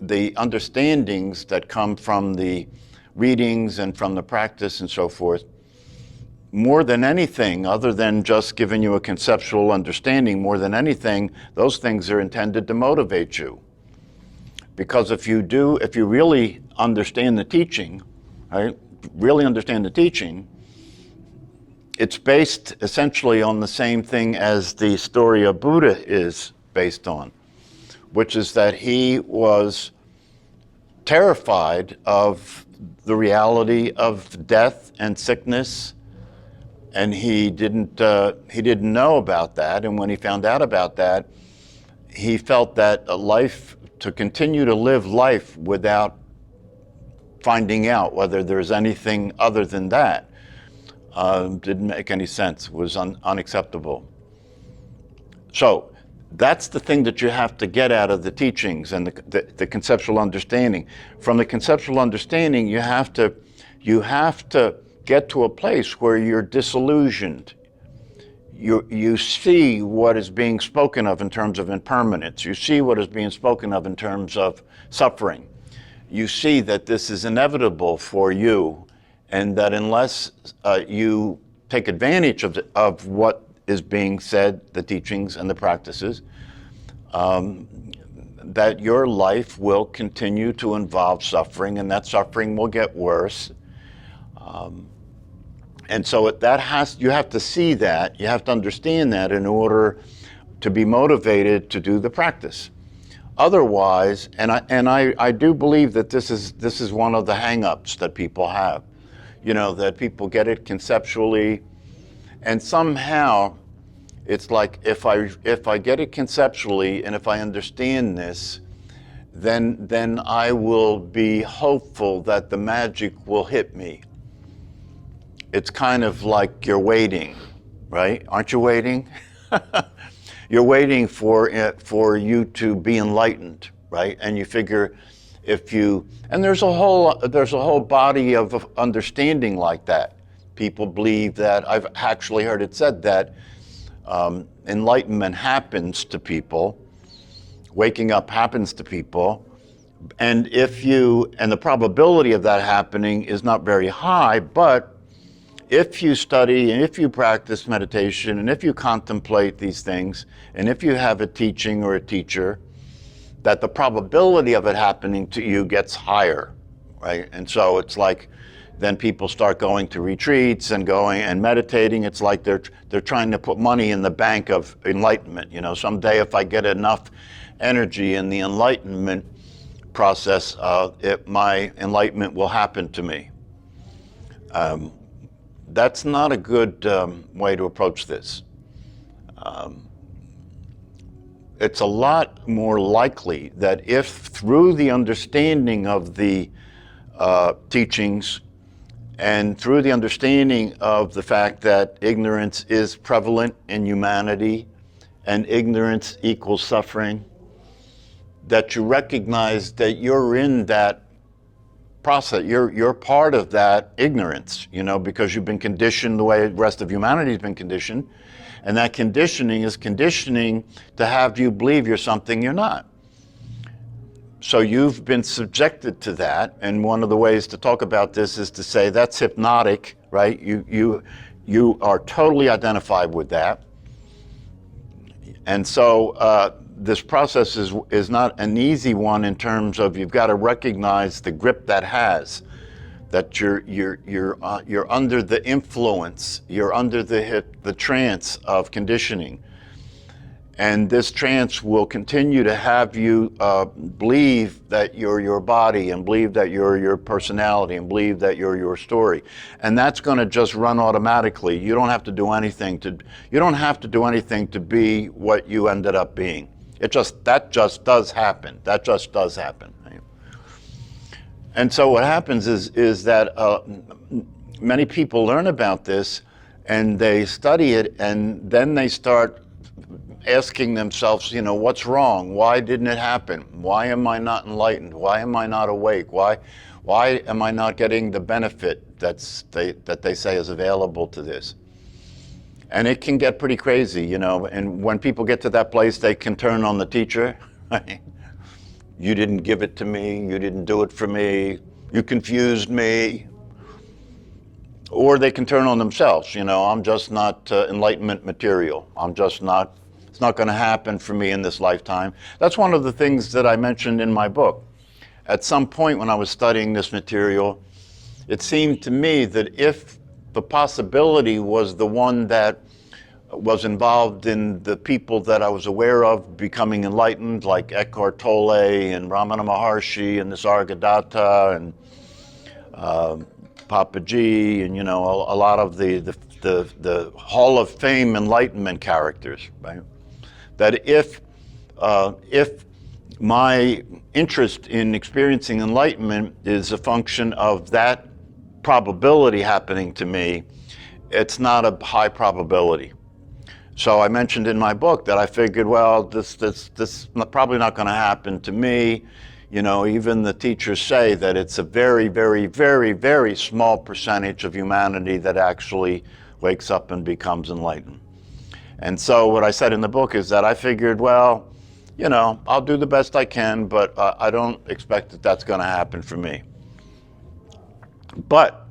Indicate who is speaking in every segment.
Speaker 1: the understandings that come from the readings and from the practice and so forth, more than anything, other than just giving you a conceptual understanding, more than anything, those things are intended to motivate you. Because if you really understand the teaching, right, really understand the teaching, it's based essentially on the same thing as the story of Buddha is based on, which is that he was terrified of the reality of death and sickness, and he didn't know about that. And when he found out about that, he felt that to continue to live life without finding out whether there's anything other than that didn't make any sense, was unacceptable. So that's the thing that you have to get out of the teachings and the conceptual understanding. From the conceptual understanding, you have to get to a place where you're disillusioned. You see what is being spoken of in terms of impermanence. You see what is being spoken of in terms of suffering. You see that this is inevitable for you, and that unless you take advantage of what is being said, the teachings and the practices, that your life will continue to involve suffering, and that suffering will get worse. And so you have to see that, you have to understand that in order to be motivated to do the practice. Otherwise, and I do believe that this is one of the hang-ups that people have, that people get it conceptually, and somehow it's like if I get it conceptually and if I understand this, then I will be hopeful that the magic will hit me. It's kind of like you're waiting, right? Aren't you waiting? You're waiting for you to be enlightened, right? And you figure and there's a whole body of understanding like that. People believe that, I've actually heard it said that enlightenment happens to people, waking up happens to people, and the probability of that happening is not very high, but if you study and if you practice meditation and if you contemplate these things and if you have a teaching or a teacher, that the probability of it happening to you gets higher, right? And so it's like then people start going to retreats and going and meditating. It's like they're trying to put money in the bank of enlightenment. Someday if I get enough energy in the enlightenment process, my enlightenment will happen to me. That's not a good way to approach this. It's a lot more likely that if through the understanding of the teachings and through the understanding of the fact that ignorance is prevalent in humanity and ignorance equals suffering, that you recognize that you're in that process, you're part of that ignorance, because you've been conditioned the way the rest of humanity has been conditioned, and that conditioning is conditioning to have you believe you're something you're not. So you've been subjected to that, and one of the ways to talk about this is to say that's hypnotic, right? You are totally identified with that, and so this process is not an easy one in terms of you've got to recognize the grip that has, that you're under the influence, you're under the trance of conditioning, and this trance will continue to have you believe that you're your body and believe that you're your personality and believe that you're your story, and that's going to just run automatically. You don't have to do anything to be what you ended up being. That just does happen. That just does happen. Right? And so what happens is that many people learn about this and they study it, and then they start asking themselves, what's wrong? Why didn't it happen? Why am I not enlightened? Why am I not awake? Why am I not getting the benefit that they say is available to this? And it can get pretty crazy, and when people get to that place, they can turn on the teacher, right? You didn't give it to me. You didn't do it for me. You confused me. Or they can turn on themselves. I'm just not enlightenment material. I'm just not, it's not going to happen for me in this lifetime. That's one of the things that I mentioned in my book. At some point when I was studying this material, it seemed to me that if the possibility was the one that was involved in the people that I was aware of becoming enlightened, like Eckhart Tolle and Ramana Maharshi and Nisargadatta and Papaji and a lot of the Hall of Fame enlightenment characters, right? That if my interest in experiencing enlightenment is a function of that probability happening to me, it's not a high probability. So I mentioned in my book that I figured, well, this probably not going to happen to me. Even the teachers say that it's a very, very, very, very small percentage of humanity that actually wakes up and becomes enlightened. And so what I said in the book is that I figured, well, I'll do the best I can, but I don't expect that that's going to happen for me. But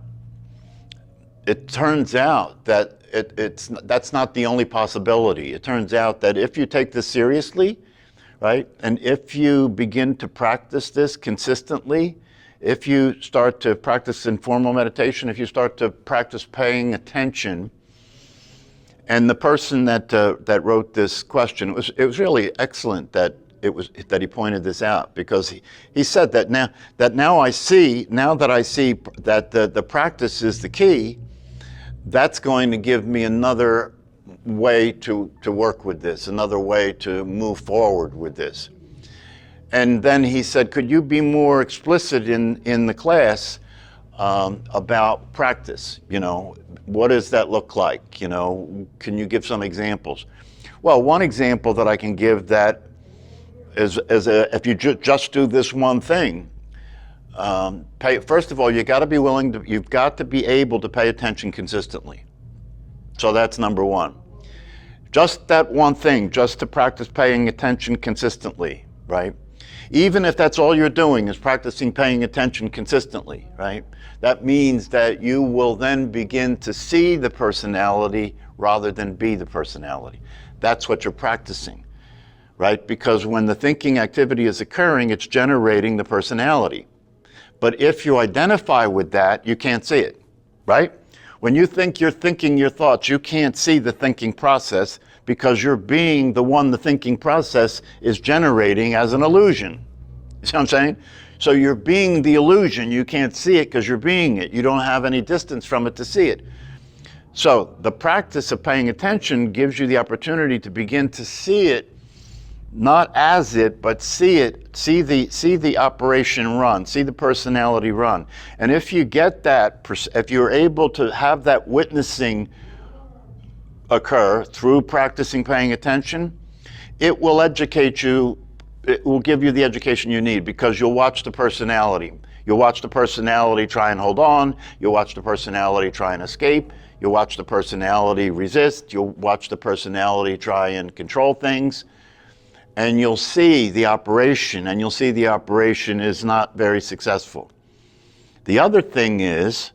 Speaker 1: it turns out that that's not the only possibility. It turns out that if you take this seriously, right, and if you begin to practice this consistently, if you start to practice informal meditation, if you start to practice paying attention, and the person that wrote this question, it was really excellent that he pointed this out, because he said that now that I see that the practice is the key, that's going to give me another way to work with this, another way to move forward with this. And then he said, could you be more explicit in the class about practice? What does that look like? Can you give some examples? Well, one example that I can give that is if you just do this one thing, first of all, you've got to be able to pay attention consistently. So that's number one. Just that one thing, just to practice paying attention consistently, right? Even if that's all you're doing is practicing paying attention consistently, right? That means that you will then begin to see the personality rather than be the personality. That's what you're practicing, right? Because when the thinking activity is occurring, it's generating the personality. But if you identify with that, you can't see it, right? When you think you're thinking your thoughts, you can't see the thinking process because you're being the one the thinking process is generating as an illusion. You see what I'm saying? So you're being the illusion. You can't see it because you're being it. You don't have any distance from it to see it. So the practice of paying attention gives you the opportunity to begin to see it, not as it, but see it, see the operation run, see the personality run. And if you get that, if you're able to have that witnessing occur through practicing paying attention, it will educate you, it will give you the education you need, because you'll watch the personality. You'll watch the personality try and hold on, you'll watch the personality try and escape, you'll watch the personality resist, you'll watch the personality try and control things. And you'll see the operation, and you'll see the operation is not very successful. The other thing is,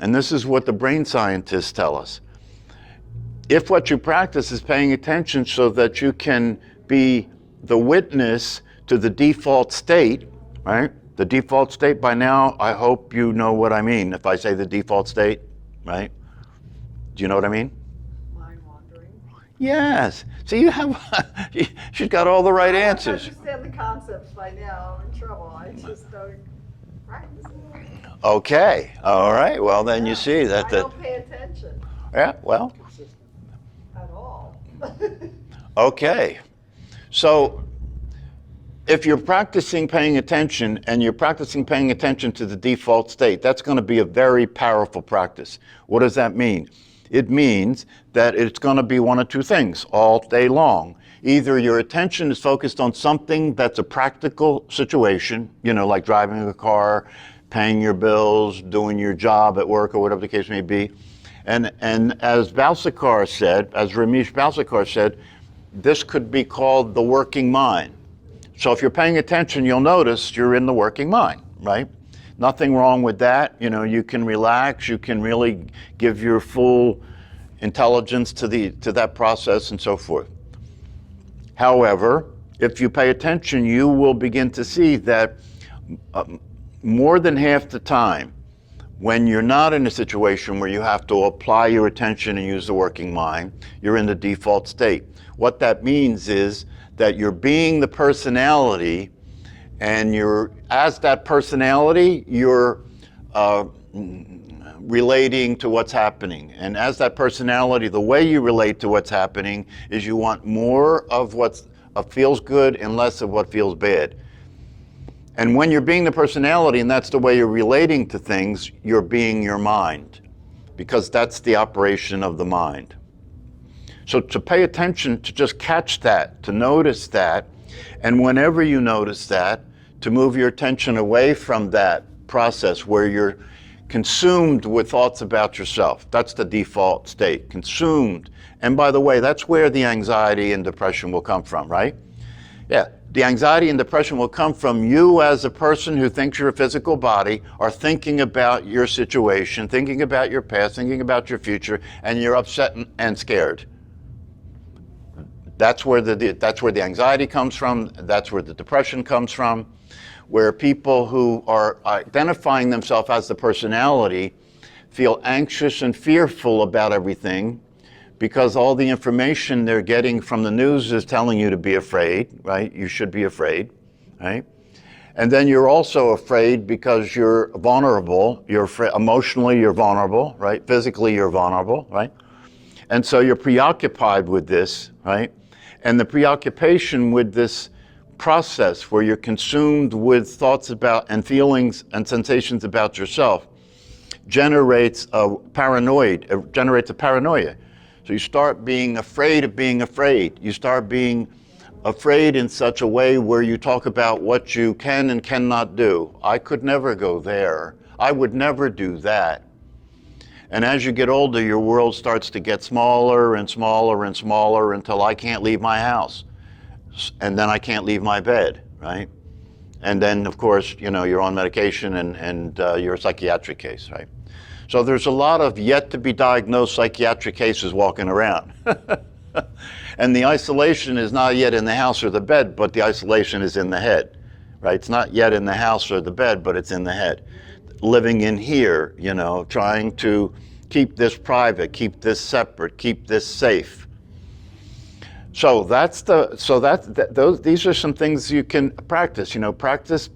Speaker 1: and this is what the brain scientists tell us, if what you practice is paying attention so that you can be the witness to the default state, right? The default state, by now, I hope you know what I mean if I say the default state, right? Do you know what I mean? Yes. See, she's got all the right answers.
Speaker 2: I understand the concepts by now. I'm in trouble. I just don't practice it.
Speaker 1: Okay. All right. Well, then you see that.
Speaker 2: I don't pay attention.
Speaker 1: Yeah. Well.
Speaker 2: At all.
Speaker 1: Okay. So if you're practicing paying attention and you're practicing paying attention to the default state, that's going to be a very powerful practice. What does that mean? It means that it's going to be one of two things all day long. Either your attention is focused on something that's a practical situation, like driving a car, paying your bills, doing your job at work, or whatever the case may be. And as Balsekar said, as Ramesh Balsekar said, this could be called the working mind. So if you're paying attention, you'll notice you're in the working mind, right? Nothing wrong with that. You know, you can relax, you can really give your full intelligence to that process and so forth. However, if you pay attention, you will begin to see that more than half the time, when you're not in a situation where you have to apply your attention and use the working mind, you're in the default state. What that means is that you're being the personality, and as that personality, you're relating to what's happening. And as that personality, the way you relate to what's happening is you want more of what feels good and less of what feels bad. And when you're being the personality, and that's the way you're relating to things, you're being your mind, because that's the operation of the mind. So to pay attention, to just catch that, to notice that, and whenever you notice that, to move your attention away from that process where you're consumed with thoughts about yourself. That's the default state, consumed. And by the way, that's where the anxiety and depression will come from, right? Yeah, the anxiety and depression will come from you as a person who thinks you're a physical body, are thinking about your situation, thinking about your past, thinking about your future, and you're upset and scared. That's where the anxiety comes from. That's where the depression comes from, where people who are identifying themselves as the personality feel anxious and fearful about everything, because all the information they're getting from the news is telling you to be afraid, right? You should be afraid, right? And then you're also afraid because you're vulnerable. Emotionally, you're vulnerable, right? Physically, you're vulnerable, right? And so you're preoccupied with this, right? And the preoccupation with this process where you're consumed with thoughts about and feelings and sensations about yourself generates a paranoia. So you start being afraid of being afraid. You start being afraid in such a way where you talk about what you can and cannot do. I could never go there. I would never do that. And as you get older, your world starts to get smaller and smaller and smaller until I can't leave my house. And then I can't leave my bed, right? And then, of course, you know, you're on medication and you're a psychiatric case, right? So there's a lot of yet to be diagnosed psychiatric cases walking around. And the isolation is not yet in the house or the bed, but the isolation is in the head, right? It's not yet in the house or the bed, but it's in the head. Living in here, you know, trying to keep this private, keep this separate, keep this safe. So these are some things you can practice. You know, practice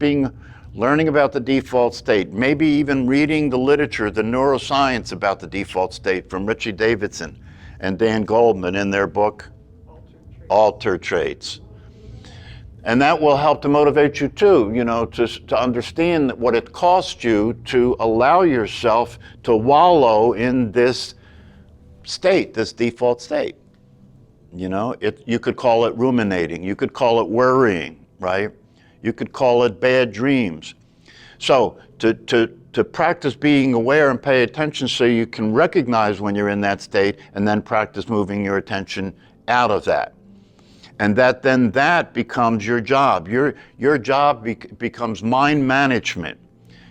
Speaker 1: learning about the default state. Maybe even reading the literature, the neuroscience about the default state from Richie Davidson and Dan Goldman in their book, Altered Traits. And that will help to motivate you too, you know, to understand what it costs you to allow yourself to wallow in this state, this default state. You know, you could call it ruminating, you could call it worrying, right? You could call it bad dreams. So to practice being aware and pay attention so you can recognize when you're in that state, and then practice moving your attention out of that. And that becomes your job. Your job becomes mind management.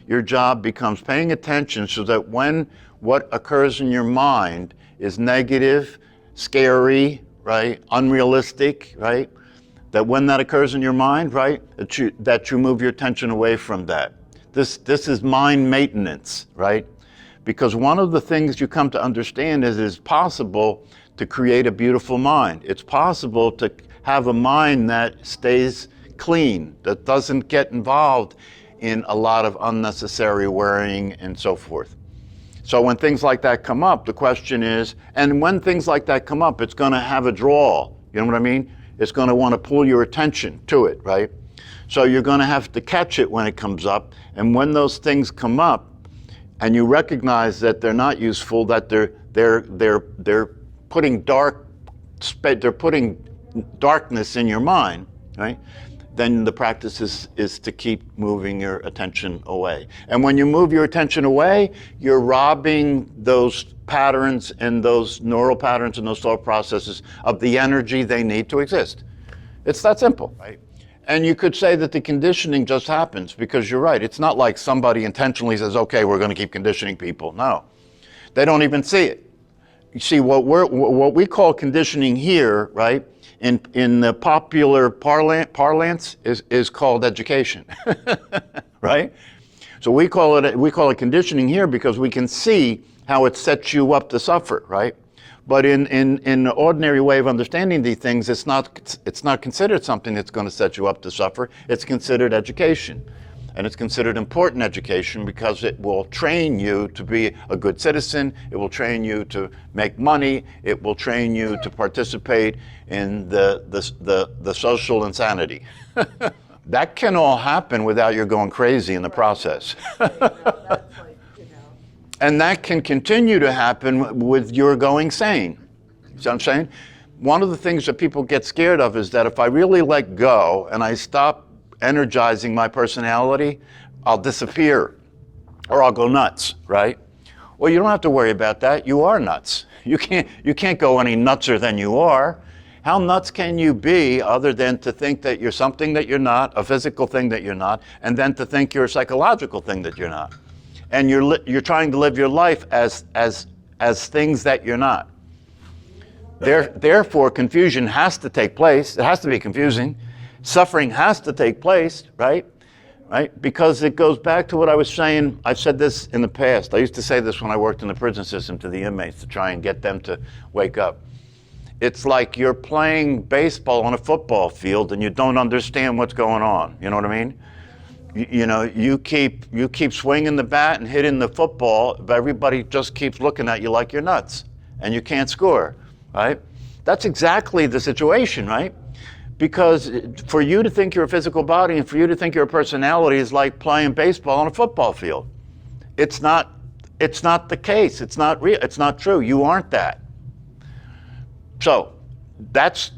Speaker 1: Your job becomes paying attention so that when what occurs in your mind is negative, scary, right, unrealistic, right, that when that occurs in your mind, right, that you move your attention away from that. This is mind maintenance, right? Because one of the things you come to understand is it's possible to create a beautiful mind. It's possible to have a mind that stays clean, that doesn't get involved in a lot of unnecessary worrying and so forth. So when things like that come up, the question is, and when things like that come up, it's going to have a draw. You know what I mean? It's going to want to pull your attention to it, right? So you're going to have to catch it when it comes up. And when those things come up, and you recognize that they're not useful, that they're putting darkness in your mind, right? Then the practice is to keep moving your attention away. And when you move your attention away, you're robbing those patterns and those neural patterns and those thought processes of the energy they need to exist. It's that simple, right? And you could say that the conditioning just happens because you're right. It's not like somebody intentionally says, okay, we're going to keep conditioning people. No, they don't even see it. You see, what we call conditioning here, right, in the popular parlance is called education, right? So we call it conditioning here because we can see how it sets you up to suffer, right? But in the ordinary way of understanding these things, it's not considered something that's going to set you up to suffer. It's considered education. And it's considered important education because it will train you to be a good citizen. It will train you to make money. It will train you to participate in the social insanity. That can all happen without you going crazy in the process.
Speaker 2: That's like,
Speaker 1: And that can continue to happen with your going sane. See what I'm saying? One of the things that people get scared of is that if I really let go and I stop energizing my personality, I'll disappear or I'll go nuts, right? Well, you don't have to worry about that. You are nuts. You can't go any nutser than you are. How nuts can you be other than to think that you're something that you're not, a physical thing that you're not, and then to think you're a psychological thing that you're not? And you're trying to live your life as things that you're not. Therefore, confusion has to take place. It has to be confusing. Suffering has to take place, right? Right? Because it goes back to what I was saying. I've said this in the past. I used to say this when I worked in the prison system to the inmates to try and get them to wake up. It's like you're playing baseball on a football field and you don't understand what's going on. You know what I mean? You keep swinging the bat and hitting the football, but everybody just keeps looking at you like you're nuts, and you can't score, right? That's exactly the situation, right? Because for you to think you're a physical body and for you to think you're a personality is like playing baseball on a football field. It's not the case. It's not real. It's not true. You aren't that. So that's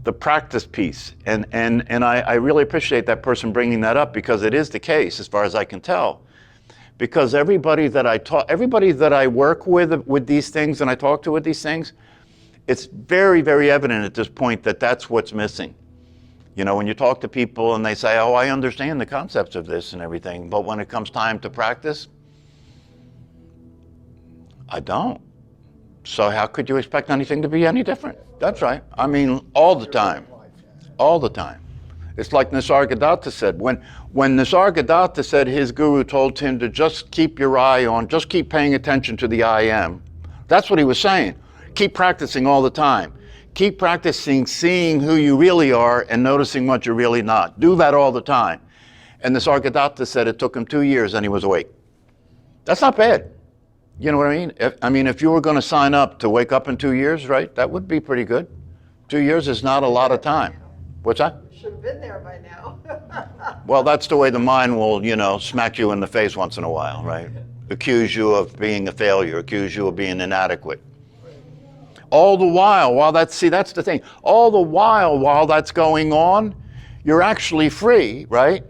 Speaker 1: the practice piece. And I really appreciate that person bringing that up because it is the case as far as I can tell. Because everybody that I work with these things and I talk to with these things, it's very, very evident at this point that that's what's missing. You know, when you talk to people and they say, oh, I understand the concepts of this and everything, but when it comes time to practice, I don't. So how could you expect anything to be any different? That's right. I mean, all the time. All the time. It's like Nisargadatta said. When Nisargadatta said his guru told him to just keep your eye on, just keep paying attention to the I am, that's what he was saying. Keep practicing all the time. Keep practicing seeing who you really are and noticing what you're really not. Do that all the time. And Nisargadatta said it took him 2 years and he was awake. That's not bad. You know what I mean? If you were going to sign up to wake up in 2 years, right, that would be pretty good. 2 years is not a lot of time. What's that?
Speaker 2: should have been there by now.
Speaker 1: Well, that's the way the mind will, smack you in the face once in a while, right? Accuse you of being a failure, accuse you of being inadequate. All the while that's the thing. All the while that's going on, you're actually free, right?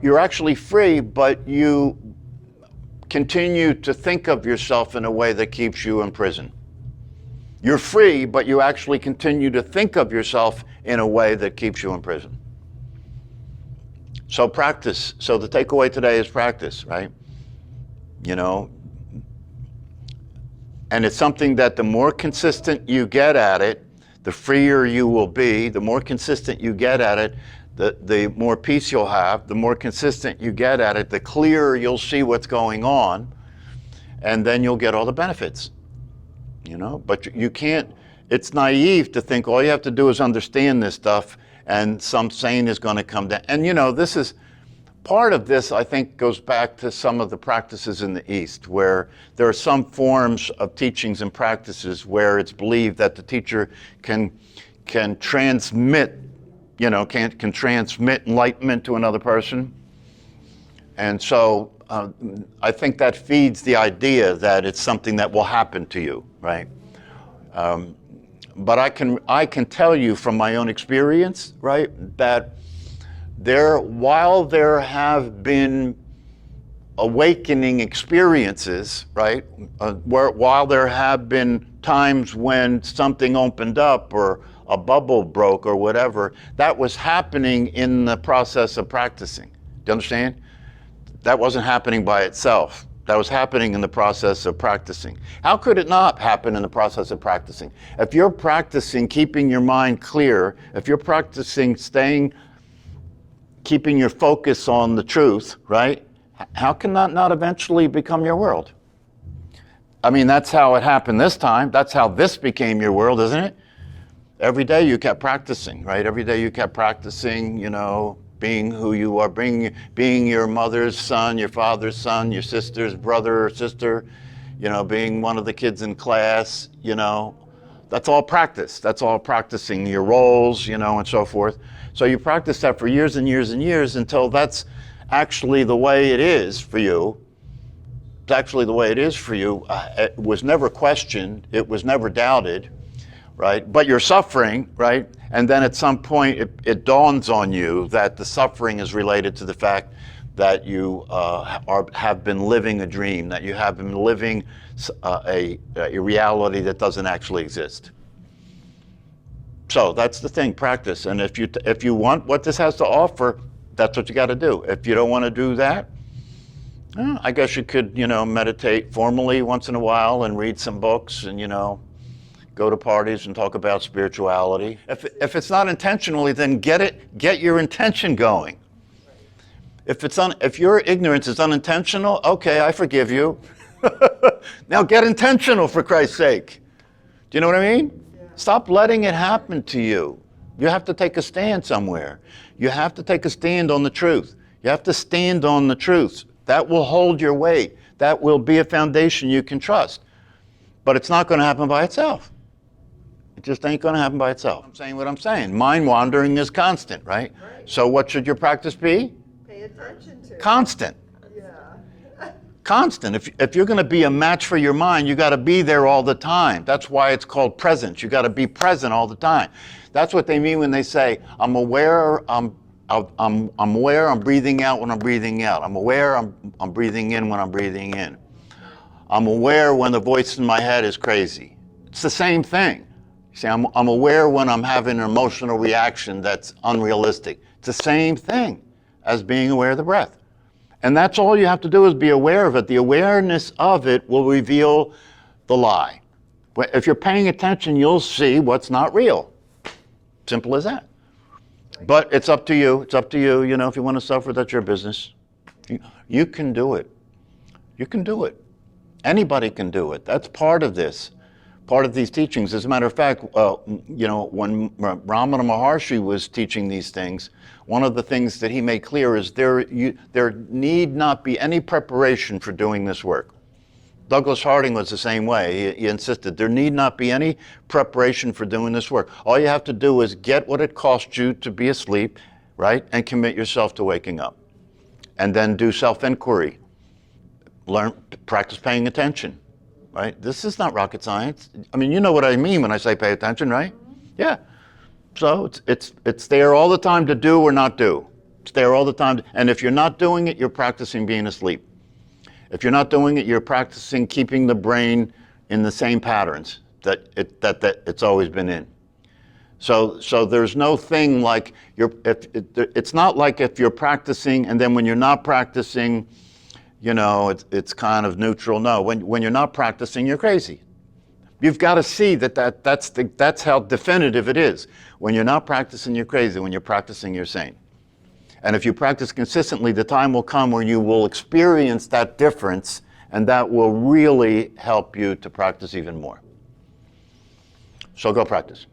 Speaker 1: You're actually free, but you continue to think of yourself in a way that keeps you in prison. You're free, but you actually continue to think of yourself in a way that keeps you in prison. So practice. So the takeaway today is practice, right? And it's something that the more consistent you get at it, the freer you will be. The more consistent you get at it, the more peace you'll have. The more consistent you get at it, the clearer you'll see what's going on, and then you'll get all the benefits. But you can't, it's naive to think all you have to do is understand this stuff and some sane is going to come down. And this is, part of this I think goes back to some of the practices in the East where there are some forms of teachings and practices where it's believed that the teacher can transmit, can transmit enlightenment to another person. And so I think that feeds the idea that it's something that will happen to you, right? But I can tell you from my own experience, right, that while there have been awakening experiences, right, while there have been times when something opened up or a bubble broke or whatever, that was happening in the process of practicing. Do you understand? That wasn't happening by itself. That was happening in the process of practicing. How could it not happen in the process of practicing? If you're practicing keeping your mind clear, if you're practicing keeping your focus on the truth, right? How can that not eventually become your world? I mean, that's how it happened this time. That's how this became your world, isn't it? Every day you kept practicing, right? Every day you kept practicing, being who you are, being your mother's son, your father's son, your sister's brother or sister, being one of the kids in class, That's all practice. That's all practicing your roles, and so forth. So you practice that for years and years and years until that's actually the way it is for you. It's actually the way it is for you. It was never questioned. It was never doubted, right? But you're suffering, right? And then at some point it dawns on you that the suffering is related to the fact that you have been living a dream, that you have been living a reality that doesn't actually exist. So that's the thing, practice. And if you want what this has to offer, that's what you got to do. If you don't want to do that, I guess you could, meditate formally once in a while and read some books and, go to parties and talk about spirituality. If it's not intentionally, then get your intention going. If your ignorance is unintentional, okay, I forgive you. Now get intentional, for Christ's sake. Do you know what I mean? Yeah. Stop letting it happen to you. You have to take a stand somewhere. You have to take a stand on the truth. You have to stand on the truth. That will hold your weight. That will be a foundation you can trust. But it's not going to happen by itself. It just ain't going to happen by itself. I'm saying what I'm saying. Mind wandering is constant, right? So what should your practice be?
Speaker 2: Pay attention to.
Speaker 1: Constant.
Speaker 2: Yeah.
Speaker 1: Constant. If you're going to be a match for your mind, you got to be there all the time. That's why it's called presence. You got to be present all the time. That's what they mean when they say, I'm aware, I'm aware I'm breathing out when I'm breathing out. I'm aware I'm breathing in when I'm breathing in. I'm aware when the voice in my head is crazy. It's the same thing. See, I'm aware when I'm having an emotional reaction that's unrealistic. It's the same thing as being aware of the breath. And that's all you have to do is be aware of it. The awareness of it will reveal the lie. If you're paying attention, you'll see what's not real. Simple as that. But it's up to you. It's up to you. If you want to suffer, that's your business. You can do it. You can do it. Anybody can do it. That's part of this. Part of these teachings. As a matter of fact, when Ramana Maharshi was teaching these things, one of the things that he made clear is there need not be any preparation for doing this work. Douglas Harding was the same way. He insisted there need not be any preparation for doing this work. All you have to do is get what it costs you to be asleep, right, and commit yourself to waking up. And then do self-inquiry. Practice paying attention. Right? This is not rocket science. I mean, you know what I mean when I say pay attention, right? Yeah. So it's there all the time to do or not do. It's there all the time. And if you're not doing it, you're practicing being asleep. If you're not doing it, you're practicing keeping the brain in the same patterns that it's always been in. So there's no thing like it's not like if you're practicing and then when you're not practicing, it's kind of neutral. No, when you're not practicing, you're crazy. You've got to see that's how definitive it is. When you're not practicing, you're crazy. When you're practicing, you're sane. And if you practice consistently, the time will come where you will experience that difference, and that will really help you to practice even more. So go practice.